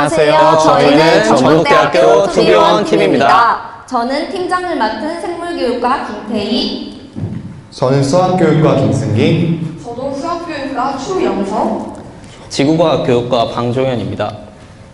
안녕하세요. 저희는 전북대학교 투비원 팀입니다. 저는 팀장을 맡은 생물교육과 김태희. 저는 수학교육과 김승기. 저도 수학교육과 추영석. 지구과학 교육과 방종현입니다.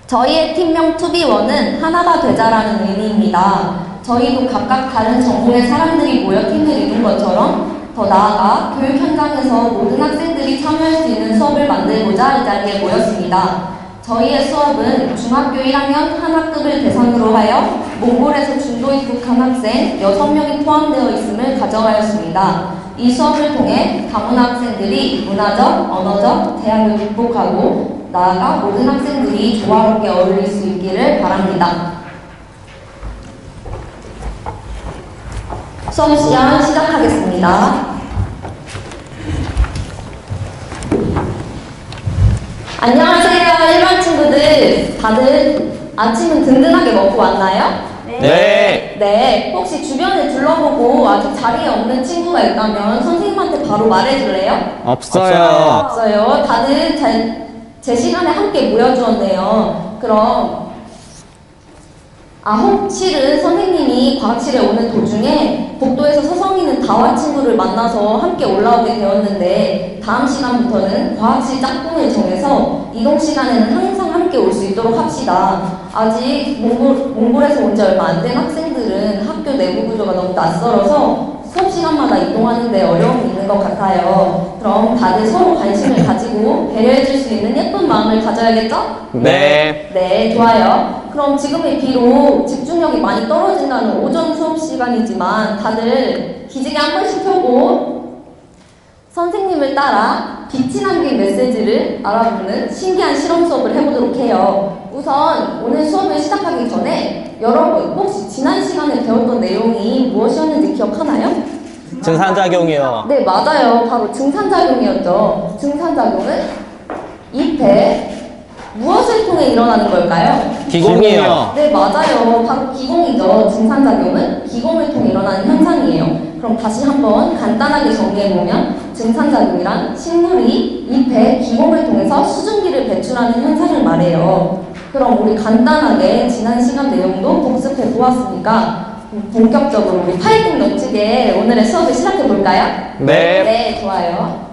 저희의 팀명 투비원은 하나가 되자라는 의미입니다. 저희도 각각 다른 전공의 사람들이 모여 팀을 이룬 것처럼 더 나아가 교육 현장에서 모든 학생들이 참여할 수 있는 수업을 만들고자 이 자리에 모였습니다. 저희의 수업은 중학교 1학년 한 학급을 대상으로 하여 몽골에서 중도 입국한 학생 6명이 포함되어 있음을 가정하였습니다. 이 수업을 통해 다문화 학생들이 문화적, 언어적 제약을 극복하고 나아가 모든 학생들이 조화롭게 어울릴 수 있기를 바랍니다. 수업 시간 시작하겠습니다. 안녕하세요, 1반 친구들. 다들 아침은 든든하게 먹고 왔나요? 네. 네. 혹시 주변을 둘러보고 아직 자리에 없는 친구가 있다면 선생님한테 바로 말해줄래요? 없어요. 없어요. 다들 제 시간에 함께 모여주었네요. 그럼 실은 선생님이 과학실에 오는 도중에 복도에서 서성이는 다화 친구를 만나서 함께 올라오게 되었는데 다음 시간부터는 과학실 짝꿍을 정해서 이동 시간에는 항상 함께 올 수 있도록 합시다. 아직 몽골에서 온 지 얼마 안 된 학생들은 학교 내부 구조가 너무 낯설어서 수업 시간마다 이동하는데 어려움이 있는 것 같아요. 그럼 다들 서로 관심을 가지고 배려해 줄 수 있는 예쁜 마음을 가져야겠죠? 네. 네, 좋아요. 그럼 지금이 비록 집중력이 많이 떨어진다는 오전 수업 시간이지만 다들 기지개 한 번씩 펴고 선생님을 따라 빛이 남긴 메시지를 알아보는 신기한 실험 수업을 해보도록 해요. 우선 오늘 수업을 시작하기 전에 여러분 혹시 지난 시간에 배웠던 내용이 무엇이었는지 기억하나요? 증산작용이요. 네, 맞아요. 바로 증산작용이었죠. 증산작용은 잎에 무엇을 통해 일어나는 걸까요? 기공이요. 네, 맞아요. 바로 기공이죠. 증산작용은 기공을 통해 일어나는 현상이에요. 그럼 다시 한번 간단하게 정리해보면 증산작용이란 식물이 잎에 기공을 통해서 수증기를 배출하는 현상을 말해요. 그럼 우리 간단하게 지난 시간 내용도 복습해 보았으니까 본격적으로 우리 파이팅 넘치게 오늘의 수업을 시작해 볼까요? 네. 네, 좋아요.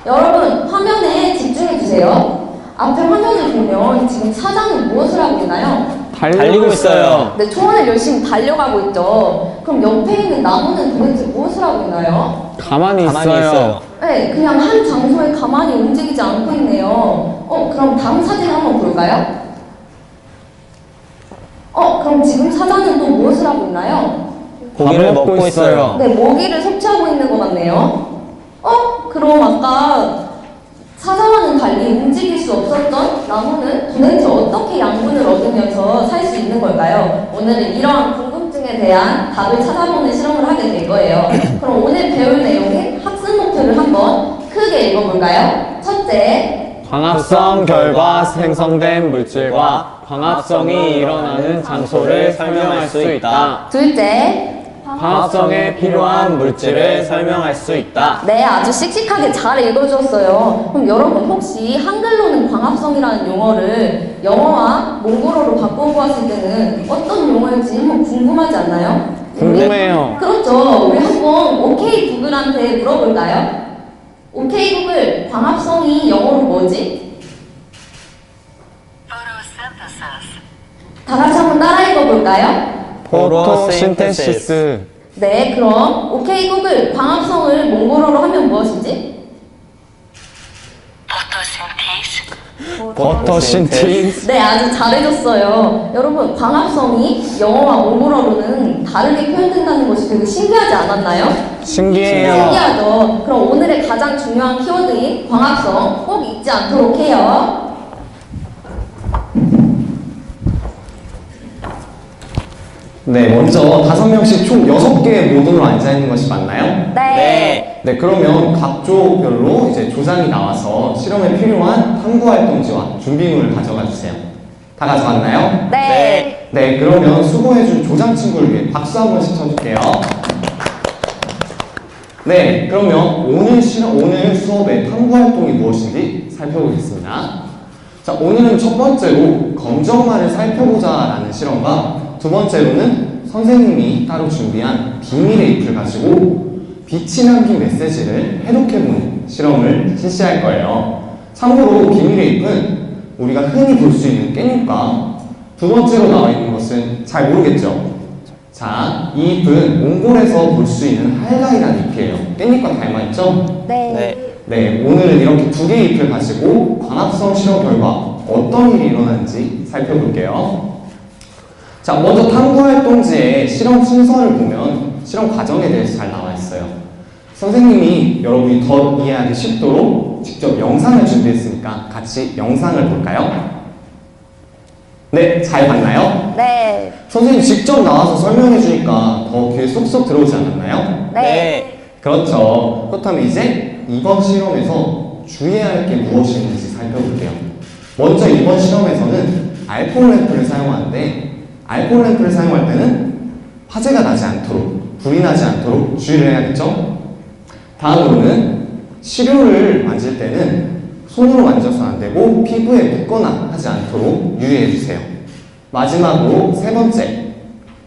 여러분 화면에 집중해 주세요. 앞에 화면을 보면 지금 사장은 무엇을 하고 있나요? 달리고 있어요. 네, 초원을 열심히 달려가고 있죠. 그럼 옆에 있는 나무는 도대체 무엇을 하고 있나요? 가만히 있어요. 네, 그냥 한 장소에 가만히 움직이지 않고 있네요. 그럼 다음 사진 한번 볼까요? 그럼 지금 사자는 또 무엇을 하고 있나요? 고기를 먹고 있어요. 네, 먹이를 섭취하고 있는 것 같네요. 그럼 아까 사자와는 달리 움직일 수 없었던 나무는 도대체 어떻게 양분을 얻으면서 살 수 있는 걸까요? 오늘은 이러한 궁금증에 대한 답을 찾아보는 실험을 하게 될 거예요. 그럼 오늘 배울 내용의 학습 목표를 한번 크게 읽어볼까요? 첫째, 광합성 결과 생성된 물질과 광합성이 일어나는 장소를 설명할 수 있다. 둘째, 광합성에 필요한 물질을 설명할 수 있다. 네, 아주 씩씩하게 잘 읽어주었어요. 그럼 여러분 혹시 한글로는 광합성이라는 용어를 영어와 몽골어로 바꿔보았을 때는 어떤 용어일지 한번 궁금하지 않나요? 궁금해요. 그렇죠. 우리 한번 오케이 구글한테 물어볼까요? 오케이 구글, 광합성이 영어로 뭐지? 다 같이 한번 따라 읽어볼까요? 포토신테시스. 네, 그럼 오케이 구글, 광합성을 몽골어로 하면 무엇이지? 포토신테시스. 네, 아주 잘해줬어요. 여러분, 광합성이 영어와 몽골어로는 다르게 표현된다는 것이 되게 신기하지 않았나요? 신기해요. 신기하죠. 그럼 오늘의 가장 중요한 키워드인 광합성 꼭 잊지 않도록 해요. 네, 먼저 5명씩 총 6개의 모둠으로 앉아있는 것이 맞나요? 네. 네, 그러면 각 조별로 이제 조장이 나와서 실험에 필요한 탐구활동지와 준비물을 가져가 주세요. 다 가져갔나요? 네. 네, 그러면 수고해준 조장 친구를 위해 박수 한 번씩 쳐줄게요. 네, 그러면 오늘 수업의 탐구활동이 무엇인지 살펴보겠습니다. 자, 오늘은 첫 번째로 검정말을 살펴보자 라는 실험과 두 번째로는 선생님이 따로 준비한 비밀의 잎을 가지고 빛이 남긴 메시지를 해독해보는 실험을 실시할 거예요. 참고로 비밀의 잎은 우리가 흔히 볼 수 있는 깻잎과 두 번째로 나와 있는 것은 잘 모르겠죠? 자, 이 잎은 몽골에서 볼 수 있는 할라이라는 잎이에요. 깻잎과 닮아있죠? 네. 네, 오늘은 이렇게 두 개의 잎을 가지고 광합성 실험 결과 어떤 일이 일어나는지 살펴볼게요. 자, 먼저 탐구활동지의 실험 순서를 보면 실험 과정에 대해서 잘 나와 있어요. 선생님이 여러분이 더 이해하기 쉽도록 직접 영상을 준비했으니까 같이 영상을 볼까요? 네, 잘 봤나요? 네. 선생님 직접 나와서 설명해 주니까 더 귀에 쏙쏙 들어오지 않았나요? 네. 그렇죠. 그렇다면 이제 이번 실험에서 주의해야 할 게 무엇이 있는지 살펴볼게요. 먼저 이번 실험에서는 알코올 램프를 사용하는데 알코올 램프를 사용할 때는 화재가 나지 않도록, 불이 나지 않도록 주의를 해야겠죠? 다음으로는 시료를 만질 때는 손으로 만져서는 안 되고 피부에 묻거나 하지 않도록 유의해 주세요. 마지막으로 세 번째,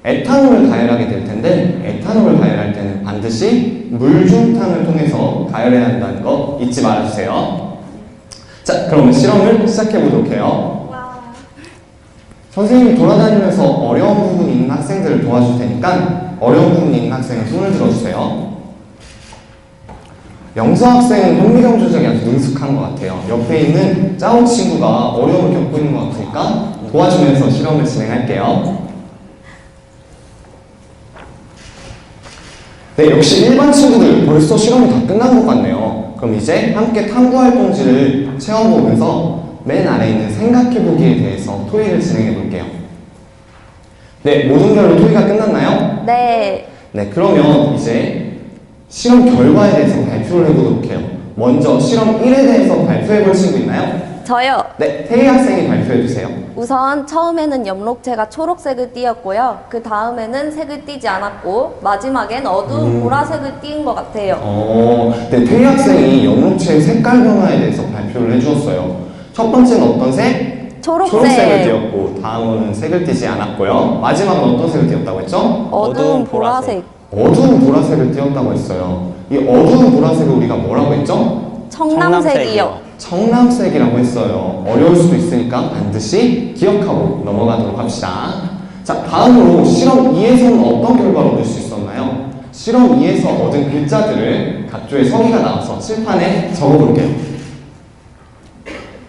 에탄올을 가열하게 될 텐데 에탄올을 가열할 때는 반드시 물중탕을 통해서 가열해야 한다는 거 잊지 말아주세요. 자, 그러면 실험을 시작해 보도록 해요. 선생님이 돌아다니면서 어려운 부분이 있는 학생들을 도와줄 테니까 어려운 부분이 있는 학생은 손을 들어주세요. 영서 학생은 현미경 조작이 아주 능숙한 것 같아요. 옆에 있는 짜오 친구가 어려움을 겪고 있는 것 같으니까 도와주면서 실험을 진행할게요. 네, 역시 일반 친구들 벌써 실험이 다 끝난 것 같네요. 그럼 이제 함께 탐구활동지를 체험해보면서 맨 아래에 있는 생각해보기에 대해서 토의를 진행해 볼게요. 네, 모든 별로 토의가 끝났나요? 네. 네, 그러면 이제 실험 결과에 대해서 발표를 해보도록 해요. 먼저 실험 1에 대해서 발표해볼 친구 있나요? 저요. 네, 태희 학생이 발표해주세요. 우선 처음에는 염록체가 초록색을 띄었고요. 그 다음에는 색을 띄지 않았고 마지막엔 어두운 보라색을 띄은 것 같아요. 네, 태희 학생이 염록체의 색깔 변화에 대해서 발표를 해주었어요. 첫 번째는 어떤 색? 초록색. 초록색을 띄었고 다음은 색을 띄지 않았고요. 마지막은 어떤 색을 띄었다고 했죠? 어두운 보라색. 어두운 보라색을 띄었다고 했어요. 이 어두운 보라색을 우리가 뭐라고 했죠? 청남색이요. 청남색이라고 했어요. 어려울 수도 있으니까 반드시 기억하고 넘어가도록 합시다. 자, 다음으로 실험 2에서는 어떤 결과를 얻을 수 있었나요? 실험 2에서 얻은 글자들을 각조의 서기가 나와서 칠판에 적어볼게요.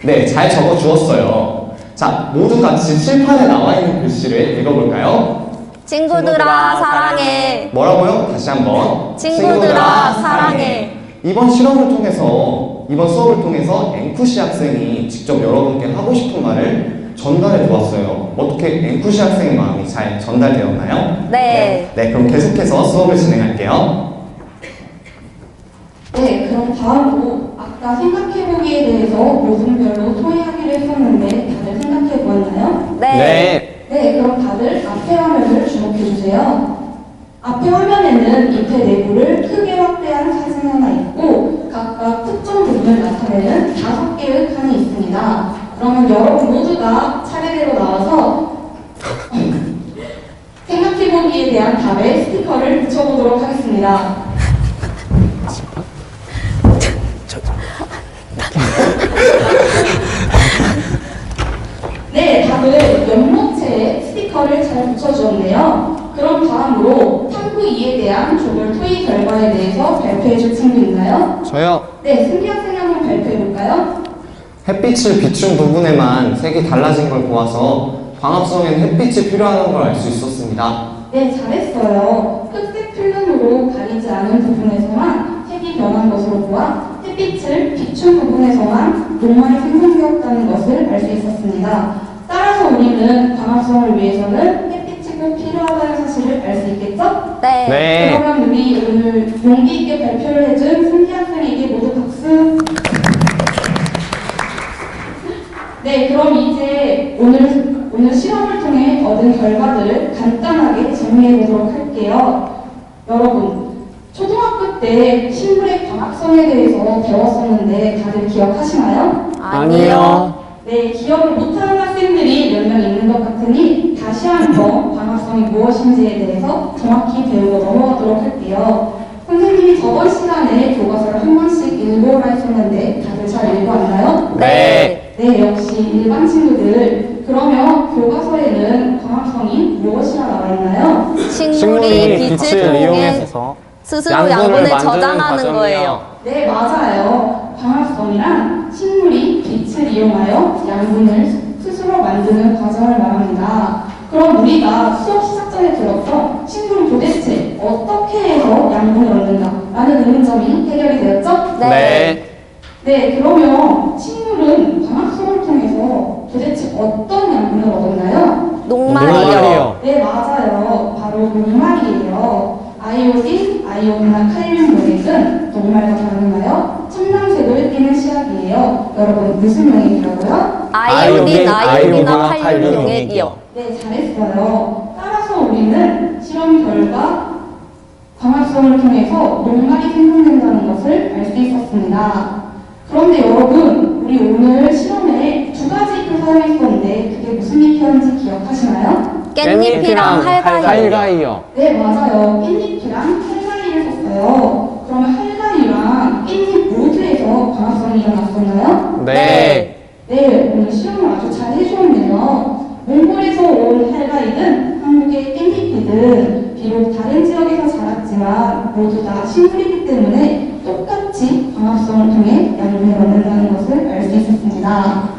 네, 잘 적어주었어요. 자, 모두 같이 칠판에 나와 있는 글씨를 읽어볼까요? 친구들아 사랑해. 뭐라고요? 다시 한번. 친구들아 사랑해. 이번 실험을 통해서, 이번 수업을 통해서 앵쿠시 학생이 직접 여러분께 하고 싶은 말을 전달해 보았어요. 어떻게 앵쿠시 학생의 마음이 잘 전달되었나요? 네. 네, 그럼 계속해서 수업을 진행할게요. 네, 그럼 다음으로 아까 생각해보기에 대해서 모든 별로 토의하기로 했었는데 다들 생각해보았나요? 네. 네, 그럼 다들 앞에 화면을 주목해주세요. 앞에 화면에는 잎의 내부를 크게 확대한 사진 하나 있고 각각 특정 부분을 나타내는 5개의 칸이 있습니다. 그러면 여러분 모두가 차례대로 나와서 생각해보기에 대한 답에 스티커를 붙여보도록 하겠습니다. 네, 다들 연목체에 스티커를 잘 붙여주었네요. 그럼 다음으로 탐구 2에 대한 조별 토의 결과에 대해서 발표해줄 친구 있나요? 저요. 네, 승기 학생이 한번 발표해볼까요? 햇빛을 비춘 부분에만 색이 달라진 걸 보아서 광합성엔 햇빛이 필요한 걸 알 수 있었습니다. 네, 잘했어요. 흑색 필름으로 가리지 않은 부분에서만 색이 변한 것으로 보아 햇빛을 비춘 부분에서만 녹말이 생성되었다는 것을 알 수 있었습니다. 따라서 우리는 광합성을 위해서는 햇빛이 꼭 필요하다는 사실을 알 수 있겠죠? 네. 네. 그러면 우리 오늘 용기 있게 발표를 해준 승기 학생에게 모두 박수. 네, 그럼 이제 오늘 실험을 통해 얻은 결과들을 간단하게 정리해 보도록 할게요. 여러분, 초등학교 때 식물의 광합성에 대해서 배웠었는데 다들 기억하시나요? 아니요. 네, 기억을 못하는 학생들이 몇 명 있는 것 같으니 다시 한번 방학성이 무엇인지에 대해서 정확히 배우고 넘어가도록 할게요. 선생님이 저번 시간에 교과서를 한 번씩 읽어오라 했었는데 다들 잘 읽어왔나요? 네. 네, 역시 일반 친구들. 그러면 교과서에는 광합성이 무엇이라 나와 있나요? 식물이 빛을 이용해서 스스로 양분을 저장하는 거예요. 네, 맞아요. 광합성이란 식물이 빛을 이용하여 양분을 스스로 만드는 과정을 말합니다. 그럼 우리가 수업 시작 전에 들었던 식물은 도대체 어떻게 해서 양분을 얻는다라는 의문점이 해결이 되었죠? 네. 네, 그러면 식물은 광합성을 통해서 도대체 어떤 양분을 얻었나요? 녹말이요. 네, 맞아요. 바로 녹말이에요. 아이오딘, 아이오나 칼륨 용액은 녹말과 다른가요? 청량색을 띠는 시약이에요. 여러분, 무슨 용액이라고요? 아이오딘, 아이오딘과 칼륨 칼륨 용액이요. 용액이요. 네, 잘했어요. 따라서 우리는 실험 결과 광합성을 통해서 녹말이 생성된다는 것을 알 수 있었습니다. 그런데 여러분, 우리 오늘 실험에 두 가지 잎을 사용했었는데 그게 무슨 잎이었는지 기억하시나요? 깻잎이랑 할가이. 할가이요. 네, 맞아요. 깻잎이랑 할가이를 썼어요. 그러면 할가이랑 깻잎 모두에서 광합성이 일어났었나요? 네. 네, 오늘 실험을 아주 잘 해주었네요. 몽골에서 온 할가이는 한국의 깻잎이든 비록 다른 지역에서 자랐지만 모두 다 식물이기 때문에 똑같이 광합성을 통해 양분을 얻는다는 것을 알 수 있었습니다.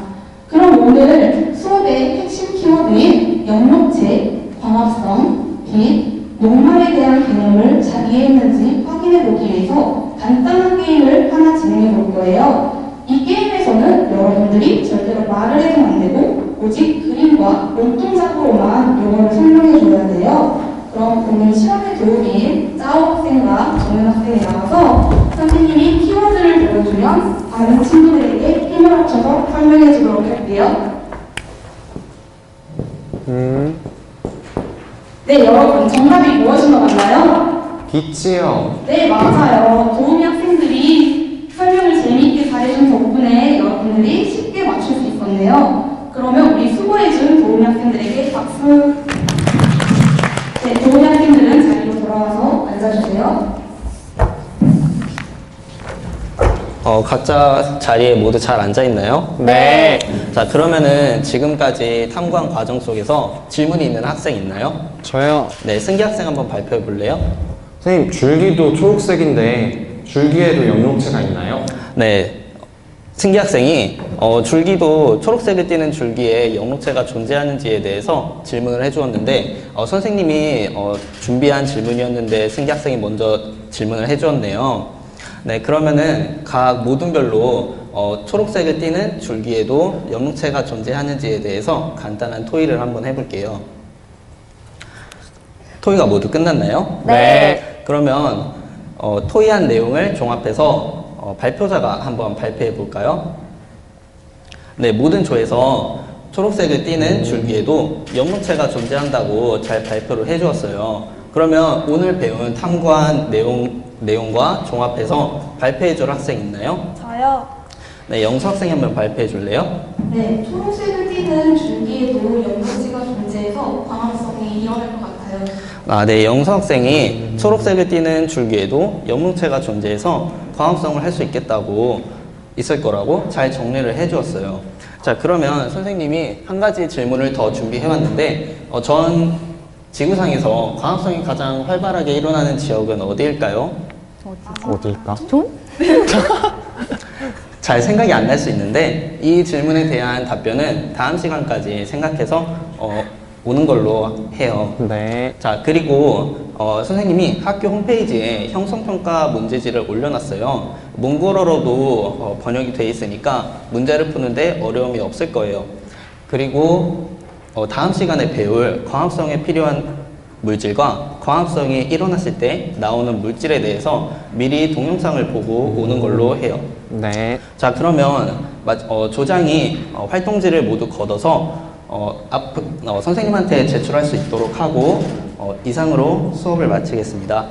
그럼 오늘 수업의 핵심 키워드인 연록체, 광합성, 빛, 녹말에 대한 개념을 잘 이해했는지 확인해 보기 위해서 간단한 게임을 하나 진행해 볼 거예요. 이 게임에서는 여러분들이 절대로 말을 해서는 안 되고 오직 그림과 몸동작으로만 용어를 설명해 줘야 돼요. 그럼 오늘 실험에 도우미인 짜오 학생과 정현 학생이 나와서 선생님이 키워드를 보여주면 다른 친구들에게 힘을 합쳐서 설명해 주도록 할게요. 네, 여러분 정답이 무엇인 것 같나요? 빛이요. 네, 맞아요. 도우미 학생들이 설명을 재미있게 잘해준 덕분에 여러분들이 쉽게 맞출 수 있었네요. 그러면 우리 수고해준 도우미 학생들에게 박수. 네, 도우미 학생들은 자리로 돌아와서 앉아주세요. 각자 자리에 모두 잘 앉아 있나요? 네. 자, 그러면은 지금까지 탐구한 과정 속에서 질문이 있는 학생 있나요? 저요. 네, 승기 학생 한번 발표해 볼래요? 선생님, 줄기도 초록색인데 줄기에도 연록체가 있나요? 네. 승기 학생이 줄기도 초록색을 띠는 줄기에 연록체가 존재하는지에 대해서 질문을 해주었는데 선생님이 준비한 질문이었는데 승기 학생이 먼저 질문을 해주었네요. 네, 그러면은 각 모둠별로 초록색을 띠는 줄기에도 연록체가 존재하는지에 대해서 간단한 토의를 한번 해볼게요. 토의가 모두 끝났나요? 네. 그러면 토의한 내용을 종합해서 발표자가 한번 발표해 볼까요? 네, 모든 조에서 초록색을 띠는 줄기에도 연목체가 존재한다고 잘 발표를 해주었어요. 그러면 오늘 배운 탐구한 내용과 종합해서 발표해 줄 학생 있나요? 저요. 네, 영수 학생이 한번 발표해 줄래요? 네, 초록색을 띠는 줄기에도 연고지가 존재해서 광합성이 일어날 것 같아요. 네, 영수 학생이 초록색을 띠는 줄기에도 연목체가 존재해서 광합성을 할 수 있을 거라고 잘 정리를 해 주었어요. 자, 그러면 선생님이 한 가지 질문을 더 준비해 왔는데 전 지구상에서 광합성이 가장 활발하게 일어나는 지역은 어디일까요? 어딜까? 잘 생각이 안 날 수 있는데 이 질문에 대한 답변은 다음 시간까지 생각해서 오는 걸로 해요. 네. 자, 그리고 선생님이 학교 홈페이지에 형성평가 문제지를 올려놨어요. 몽골어로도 번역이 돼 있으니까 문제를 푸는데 어려움이 없을 거예요. 그리고 다음 시간에 배울 광합성에 필요한 물질과 광합성이 일어났을 때 나오는 물질에 대해서 미리 동영상을 보고 오는 걸로 해요. 네. 자, 그러면 조장이 활동지를 모두 걷어서 선생님한테 제출할 수 있도록 하고 이상으로 수업을 마치겠습니다.